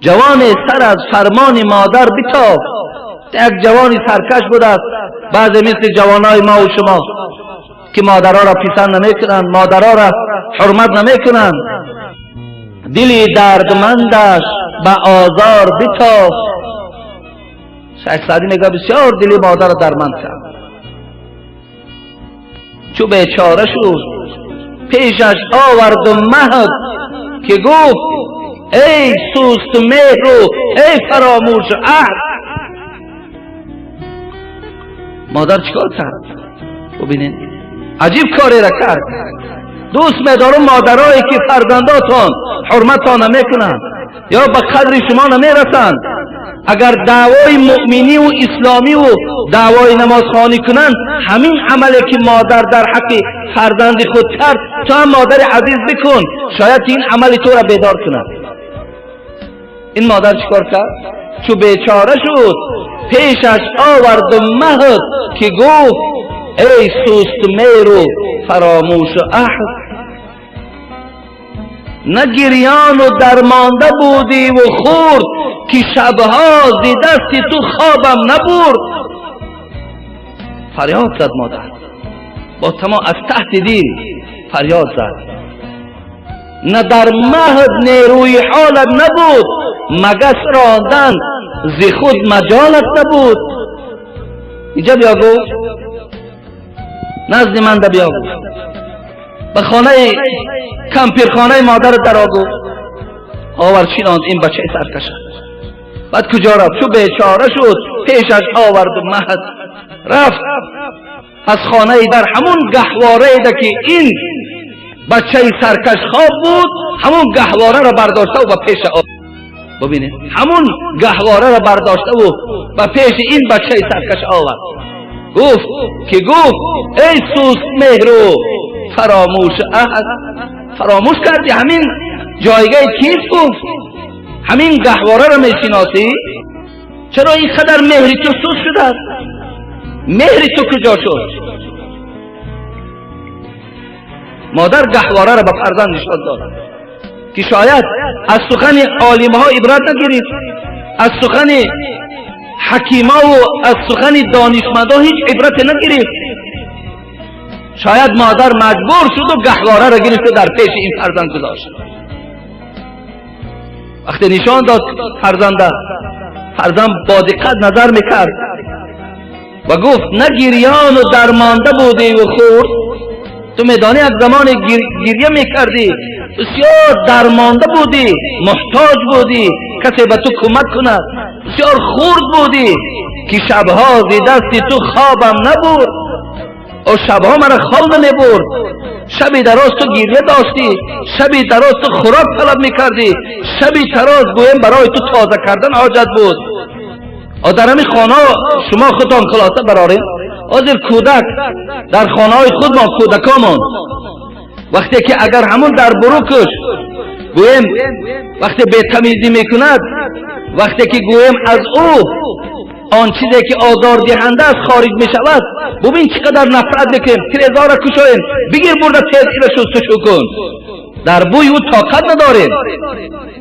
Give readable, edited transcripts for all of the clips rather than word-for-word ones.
جوان سر از فرمان مادر بتافت. یک جوانی سرکش بود است، بعضی مثل جوانای ما و شما که مادرها را پسند نمیکنند، مادرها را حرمت نمیکنند. دلی دردمندش به آزار بتافت. شیخ سعدی میگه بسیار دلی مادر را درمند کرد. چو بیچاره شد پیشش آورد و مهد که گفت ای سوست مهر و ای فراموش عهد. مادر چیکار کرد؟ ببینید عجیب کاری را کرد. دوست می‌دارم مادرایی که فرزنداتان حرمتان نمیکنند یا به قدر شما نمیرسند، اگر دعوای مؤمنی و اسلامی و دعوای نمازخوانی کنند، همین عملی که مادر در حق فرزند خود کرد تو هم مادر عزیز بکن، شاید این عمل تو را بیدار کند. این مادر چیکار کرد؟ چو بیچاره شد پیشش آورد و مهد که گفت ای سست مهر و فراموش عهد. نه گریان و درمانده بودی و خورد که شبها زی دست تو خوابم نبرد. فریاد زد مادر، با تمام از تحت دل فریاد زد. نه در مهد نیروی حالت نبود، مگس راندن زی خود مجالت نبود. اینجا بیا گفت، نزد من بیا گفت، به خانه کمپیرخانه مادر در آگفت، آور چیناند این بچه سرکشه. بعد کجا رفت؟ چو بیچاره شد پیشش آورد و مهد. رفت از خانه در همون گهواره ده که این بچه سرکش خواب بود، همون گهواره را برداشته و به پیش آورد. ببینید همون گهواره را برداشته و به پیش این بچه سرکش آورد. گفت که گفت ای سوست مهر و فراموش عهد. فراموش کردی همین جایگاه کیف گفت، همین گهواره را میشناسی؟ چرا این قدر مهری تو سوست شده است؟ مهری تو کجا شد؟ مادر گهواره را به فرزند نشان داد که شاید از سخن عالم‌ها عبرت نگیرید، از سخن حکیما و از سخن دانشمندا هیچ عبرت نگیرید. شاید مادر مجبور شد و گهواره را گرفت و در پیش این فرزند گذاشت. وقتی نشان داد فرزند با دقت نظر میکرد و گفت نه گریان و درمانده بودی و خورد. تو میدانی از زمان گریه میکردی، بسیار درمانده بودی، محتاج بودی کسی به تو کمک کند، بسیار خورد بودی که شبها زی دست تو خوابم نبرد. و شبها مرا خواب نمیبرد، شبی دراز تو گریه داشتی، شبی دراز تو خوراک طلب میکردی، شبی دراز گویم برای تو تازه کردن حاجت بود. و در همین خانه شما خودتان خلاصه برارید. حاضر کودک در خانه های خود ما کودکامون وقتی که اگر همون در بروکش گویم وقتی بی‌تمیزی میکند، وقتی که گویم از او آن چیزی که آزار دهنده است خارج می شود، ببین چقدر نفرت میکنیم، تریزا را کشایم، بگیر برده تیز را شستشو کن، در بوی او طاقت نداریم.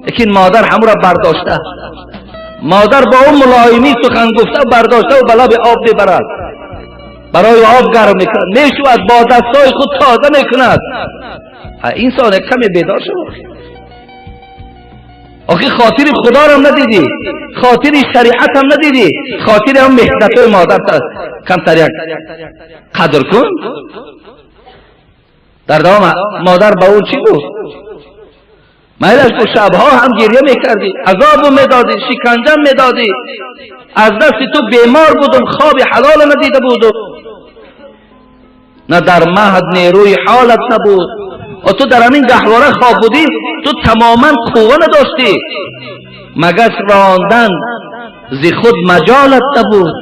لیکن مادر همون را برداشته، مادر با اون ملایمی سخن گفته برداشته و بلا به آب ببرد، برای آب گرم میکند، میشود با دستای خود تازه میکند. انسان کمی بیدار شد. آخی خاطر خدا را هم ندیدی، خاطر شریعت هم ندیدی، خاطر هم محنتای مادر کمتر یک قدر کن. در دوام مادر با اون چی گفت؟ مایلش تو شبها هم گریه میکردی، عذابو میدادی، شکنجم میدادی، از دست تو بیمار بودم، خواب حلال ندیده بودم، نه در مهد نیروی حالت نبود. و تو در همین گهواره خواب بودی، تو تماما قوه نداشتی، مگس راندن زی خود مجالت نبود.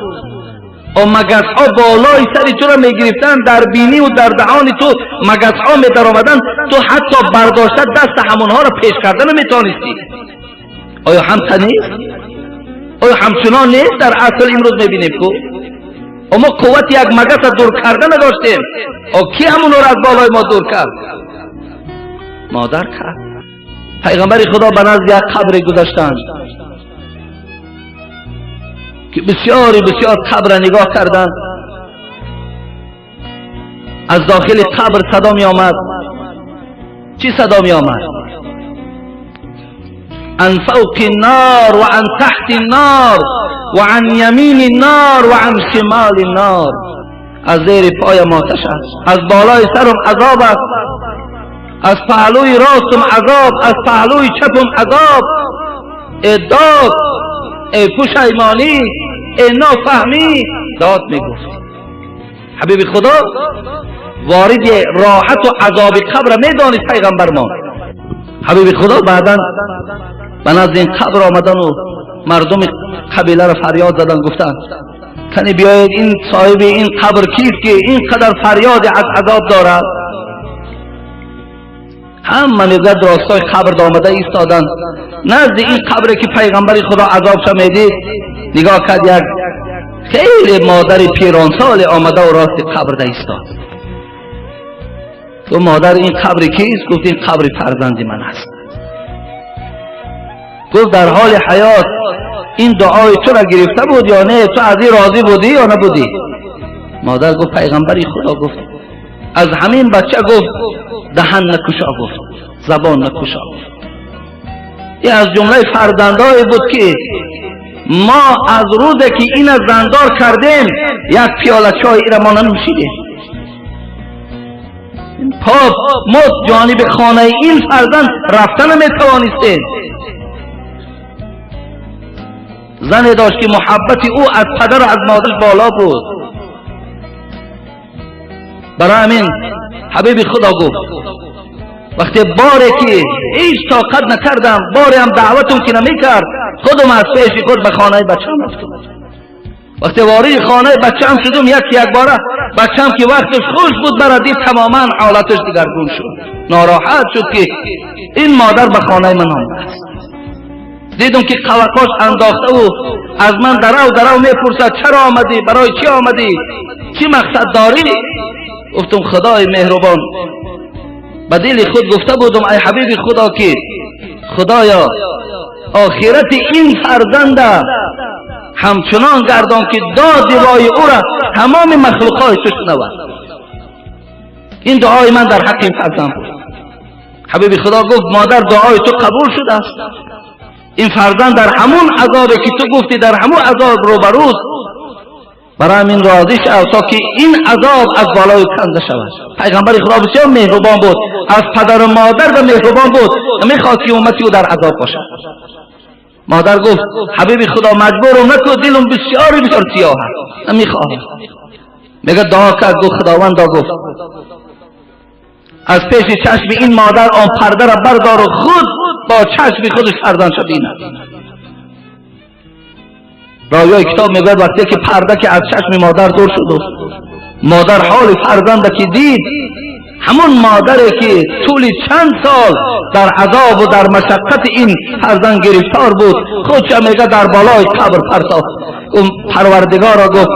و مگس ها بالای سری تو را می گرفتن، در بینی و در دهان تو مگس ها می در آمدن، تو حتی برداشته دست همونها را پیش کردن نمی تانستی. آیا همچنین نیست؟ آیا همچنان نیست؟ در اصل امروز می بینیم که ما قوت یک مگس را دور کردن نداشتیم. و کی همون را از بالای ما دور کرد؟ مادر کرد. پیغمبر خدا به نزد یک قبر گذاشتند که بسیار قبر نگاه کردند. از داخل قبر صدا می آمد. چی صدا می آمد؟ عن فوق النار و عن تحت النار و عن یمین النار و عن شمال النار. از زیر پایم آتش است، از بالای سرم عذاب است، از پهلوی راستم عذاب، از پهلوی چپم عذاب. ای داد، ای پشیمانی، ای نافهمی، داد میگفت. حبیب خدا وارد راحت و عذاب قبر میدانست پیغمبر ما. حبیب خدا بعداً به نزد این قبر آمدن و مردم قبیله را فریاد زدن، گفتن کنی بیاید این صاحب این قبر کیست که اینقدر فریاد از عذاب دارد؟ همه نزد راستای قبر آمده ایستادن. نزد این قبر که پیغمبر خدا عذاب شمیدید نگاه کرد، یک خیلی مادر پیرانسال آمده و راست قبر ایستاد. تو مادر این قبر کیست؟ گفت این قبر فرزند من است. گفت در حال حیات این دعای تو را گرفته بود یا نه؟ تو از این راضی بودی یا نبودی؟ مادر گفت پیغمبری خدا گفت از همین بچه گفت دهن نکشا، گفت زبان نکشا. این از جمله فرزندایی بود که ما از روزی که این زندار کردیم یک پیاله چای را ما ننوشیدیم. پاپ ما جانب خانه این فرزند رفتن نمیتوانستیم. زنی داشت که محبت او از پدر و از مادر بالا بود. برای همین حبیب خدا گفت وقتی باری که هیچ طاقت نکردم، باری هم دعوتم که نمیکرد، خودم از پیش خود به خانه بچه‌ام رفتم. وقتی وارد خانه بچه‌ام شدم یک باره بچه‌ام که وقتش خوش بود برای دید تماما حالتش دیگرگون شد. ناراحت شد که این مادر به خانه من آمده است. دیدم که قلقاش انداخته و از من درو میپرسد چرا آمدی؟ برای چی آمدی؟ چی مقصد داری؟ گفتم خدای مهربان به دل خود گفته بودم ای حبیب خدا که خدایا آخرت این فرزند همچنان گردان که داد وای او را تمام مخلوقات تو شنود. این دعای من در حق این فرزند بود. حبیب خدا گفت مادر دعای تو قبول شده است. این فرزند در همون عذابی که تو گفتی در همون عذاب روبروست. برای همین راضی شو تا که این عذاب از بالای کنده شود. پیغمبر خدا بسیار مهربان بود، از پدر و مادر و مهربان بود، نمیخواست که امتی او در عذاب باشد. مادر گفت حبیب خدا مجبورم نکن، دلم بسیار سیاه است، نمیخواهم. میگه دعا کرد، گفت خداوندا گفت از پیش چشم این مادر آن پرده را بردار و خود با چشم خودش فرزندش بیند. راوی کتاب میگه وقتی که پرده که از چشم مادر دور شد، مادر حال فرزند که دید، همون مادری که طول چند سال در عذاب و در مشقت این فرزند گرفتار بود، خودش میگه در بالای قبر پرتافت. اون پروردگار گفت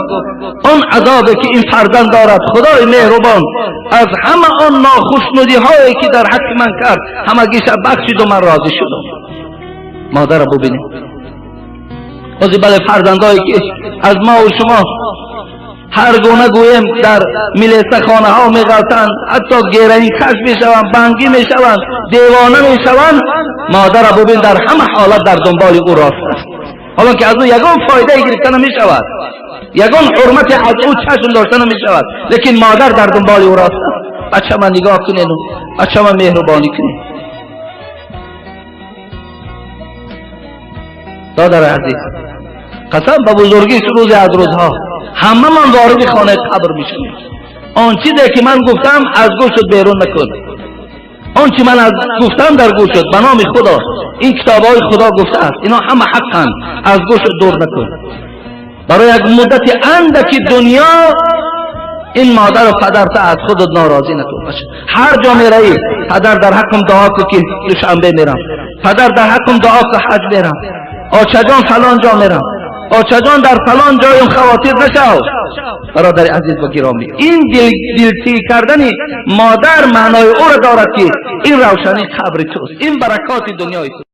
اون عذابی که این فرزند دارد خدای مهربان از همه آن ناخوشنودی هایی که در حق من کرد همگیش بخشید و من راضی شدم. مادر رو ببینید. از بله فرزندایی که از ما و شما هر گونه گویم در ملیسه خانه ها می غلطند، حتی گیرهی کش می شوند، بنگی می شوند، دیوانه می شوند، مادر رو ببین در همه حالت در دنبال او راست است. حالا که از او یگان فایده گرفته نمی شود، یگان حرمت از او چشم داشته نمی شود، لیکن مادر در دنبال او راست است. بچه من نگاه کنید، بچه من مهربانی کنید. دادر عزیز، قسم به بزرگی روز از روزها همه من وارد خانه قبر میشم. آن چیزی که من گفتم از گوشت بیرون نکن. آن چی من از گفتم در گوشت به نام خدا، این کتابای خدا گفته است، اینا همه حقن، از گوشت دور نکن. برای یک مدت اندکی دنیا این مادر و پدر تا از خودت ناراضی نکن. هر جا میری پدر در حقم دعا کن که دوشنبه میرم، پدر در حقم دعا کن حج میرم، آچه جان فلان جا میرم. آچه جان در فلان جای اون خواتیر نشو. برادر عزیز و گرامی، این دلتیری کردن مادر معنای او را دارد که این روشنی قبر توست، این برکات دنیای توست.